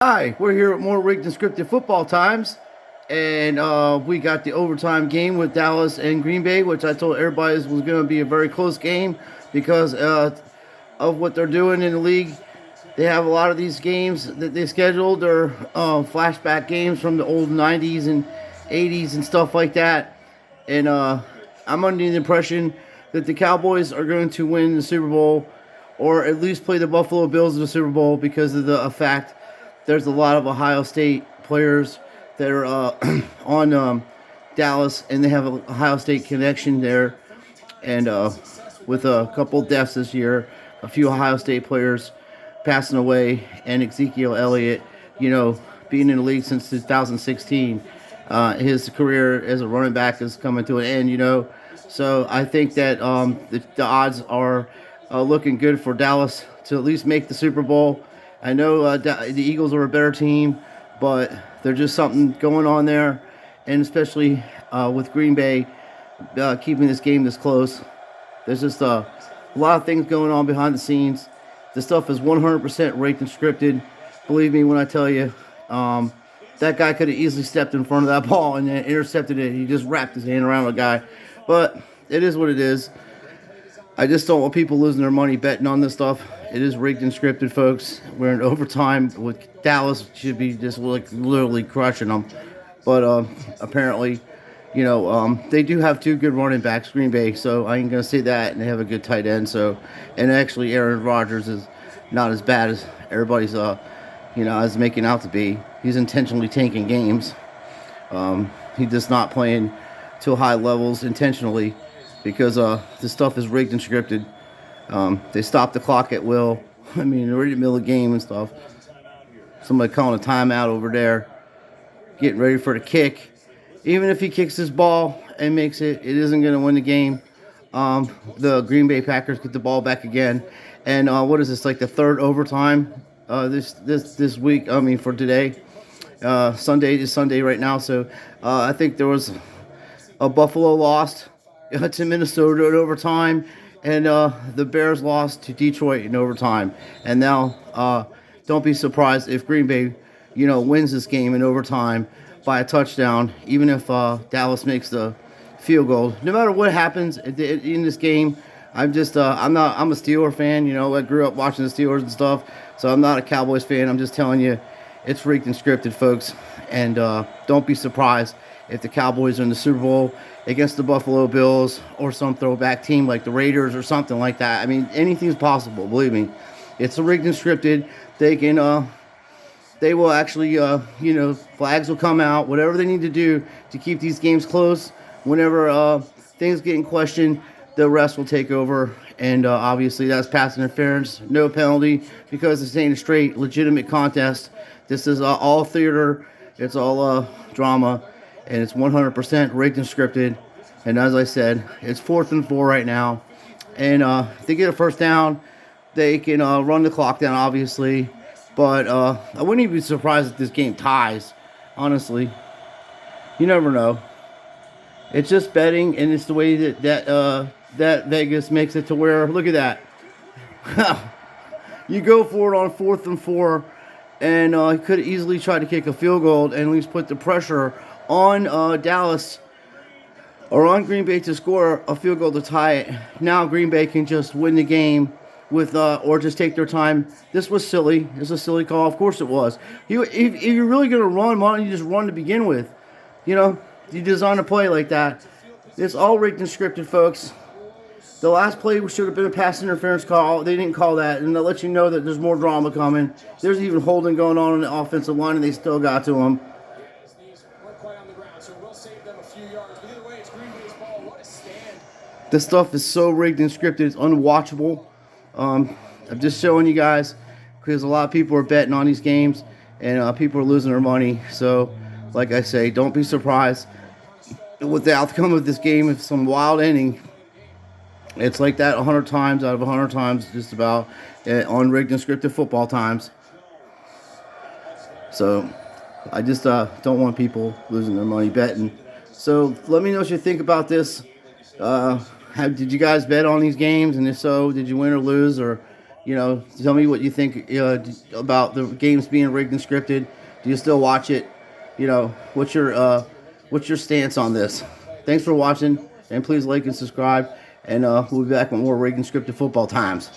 Hi, we're here at more rigged and scripted football times, and we got the overtime game with Dallas and Green Bay, which I told everybody was going to be a very close game because of what they're doing in the league. They have a lot of these games that they scheduled are flashback games from the old '90s and '80s and stuff like that, and I'm under the impression that the Cowboys are going to win the Super Bowl, or at least play the Buffalo Bills in the Super Bowl because of the fact there's a lot of Ohio State players that are on Dallas, and they have an Ohio State connection there. And with a couple deaths this year, a few Ohio State players passing away, and Ezekiel Elliott, being in the league since 2016, his career as a running back is coming to an end. So I think that the odds are looking good for Dallas to at least make the Super Bowl. I know the Eagles are a better team, but there's just something going on there, and especially with Green Bay keeping this game this close. There's just a lot of things going on behind the scenes. This stuff is 100% rigged and scripted. Believe me when I tell you, that guy could have easily stepped in front of that ball and then intercepted it. He just wrapped his hand around the guy. But it is what it is. I just don't want people losing their money betting on this stuff. It is rigged and scripted, folks. We're in overtime with Dallas. Should be just like literally crushing them. But apparently, they do have two good running backs, Green Bay. So I ain't gonna say that. And they have a good tight end. So, and actually, Aaron Rodgers is not as bad as everybody's is making out to be. He's intentionally tanking games. He's just not playing to high levels intentionally, because this stuff is rigged and scripted. They stop the clock at will. I mean, they're in the middle of the game and stuff. Somebody calling a timeout over there, getting ready for the kick. Even if he kicks his ball and makes it, it isn't going to win the game. The Green Bay Packers get the ball back again. And what is this, like the third overtime this week? I mean, for today. Sunday is Sunday right now. So I think there was a Buffalo lost to Minnesota in overtime, and the Bears lost to Detroit in overtime. And now, don't be surprised if Green Bay, wins this game in overtime by a touchdown, even if Dallas makes the field goal. No matter what happens in this game, I'm a Steeler fan. I grew up watching the Steelers and stuff, so I'm not a Cowboys fan. I'm just telling you, it's rigged and scripted, folks. And don't be surprised if the Cowboys are in the Super Bowl against the Buffalo Bills or some throwback team like the Raiders or something like that. I mean, anything's possible, believe me. It's rigged and scripted. They will actually, flags will come out, whatever they need to do to keep these games close. Whenever things get in question, the refs will take over. And obviously that's pass interference, no penalty, because this ain't a straight, legitimate contest. This is all theater. It's all drama. And it's 100% rigged and scripted. And as I said, it's 4th and 4 right now. And if they get a first down, they can run the clock down, obviously. But I wouldn't even be surprised if this game ties, honestly. You never know. It's just betting, and it's the way that Vegas makes it to where, look at that. You go for it on 4th and 4, and you could easily try to kick a field goal and at least put the pressure on Dallas or on Green Bay to score a field goal to tie it. Now Green Bay can just win the game with or just take their time. This was silly. It's a silly call. Of course it was. If you're really going to run, why don't you just run to begin with? You design a play like that. It's all rigged and scripted, folks. The last play should have been a pass interference call. They didn't call that, and they'll let you know that there's more drama coming. There's even holding going on the offensive line, and they still got to him. This stuff is so rigged and scripted, it's unwatchable. I'm just showing you guys because a lot of people are betting on these games, and people are losing their money. So, like I say, don't be surprised with the outcome of this game. If some wild inning, it's like that 100 times out of 100 times, just about on rigged and scripted football times. So, I just don't want people losing their money betting. So, let me know what you think about this. Did you guys bet on these games? And if so, did you win or lose? Or, Tell me what you think about the games being rigged and scripted. Do you still watch it? What's your stance on this? Thanks for watching, and please like and subscribe. And we'll be back with more rigged and scripted football times.